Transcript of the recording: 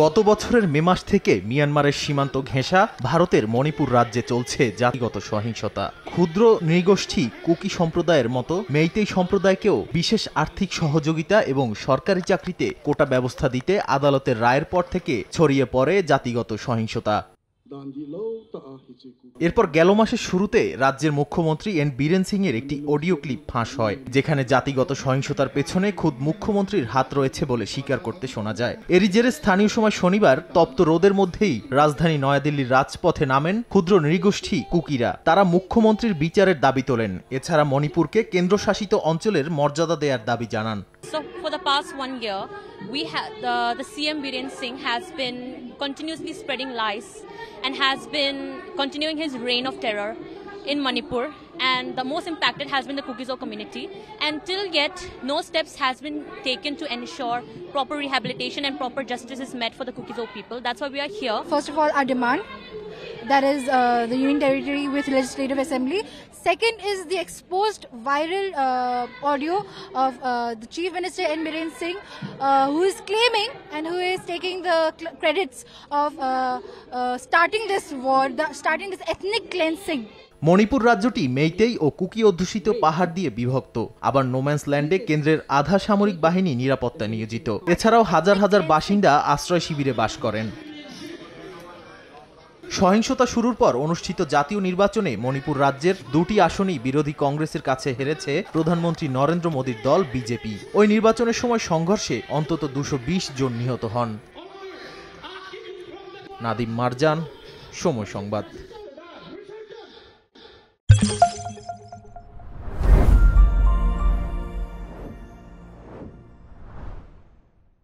গত বছরের মে মাস থেকে মিয়ানমারের সীমান্ত ঘেঁষা ভারতের মণিপুর রাজ্যে চলছে জাতিগত সহিংসতা। ক্ষুদ্র নৃগোষ্ঠী কুকি সম্প্রদায়ের মতো মেইতেই সম্প্রদায়কেও বিশেষ আর্থিক সহযোগিতা এবং সরকারি চাকরিতে কোটা ব্যবস্থা দিতে আদালতের রায়ের পর থেকে ছড়িয়ে পড়ে জাতিগত সহিংসতা। এরপর গেল মাসের শুরুতে রাজ্যের মুখ্যমন্ত্রী এন বীরেন সিং এর একটি অডিও ক্লিপ ফাঁস হয়, যেখানে জাতিগত সহিংসতার পেছনে খুদ মুখ্যমন্ত্রীর হাত রয়েছে বলে স্বীকার করতে শোনা যায়। এরই জেরে স্থানীয় সময় শনিবার তপ্ত রোদের মধ্যেই রাজধানী নয়াদিল্লির রাজপথে নামেন ক্ষুদ্র নৃগোষ্ঠী কুকিরা। তারা মুখ্যমন্ত্রীর বিচারের দাবি তোলেন। এছাড়া মণিপুরকে কেন্দ্রশাসিত অঞ্চলের মর্যাদা দেওয়ার দাবি জানান। So for the past 1 year, we had the CM Biren Singh has been continuously spreading lies and has been continuing his reign of terror in Manipur, and the most impacted has been the Kuki-Zo community. And till yet, no steps has been taken to ensure proper rehabilitation and proper justice is met for the Kuki-Zo people. That's why we are here. First of all, our demand, that is the Union Territory with Legislative Assembly. Second is the exposed viral audio of the Chief Minister N. Biren Singh, who is claiming and who is taking the credits of starting this war, starting this ethnic cleansing. Manipur রাজ্যটি মেইতেই ও cookie অধ্যুষিত পাহাড় দিয়ে বিভক্ত। আবার no man's ল্যান্ডে কেন্দ্রের আধা সামরিক বাহিনী নিরাপত্তা নিয়োজিত। এছাড়াও হাজার হাজার বাসিন্দা আশ্রয় শিবিরে বাস করেন। সহিংসতা শুরুর পর অনুষ্ঠিত জাতীয় নির্বাচনে মণিপুর রাজ্যের 2টি আসনই বিরোধী কংগ্রেসের কাছে হেরেছে প্রধানমন্ত্রী নরেন্দ্র মোদীর দল বিজেপি। ওই নির্বাচনের সময় সংঘর্ষে অন্তত 220 জন নিহত হন। নাদিম মারজান, সময় সংবাদ।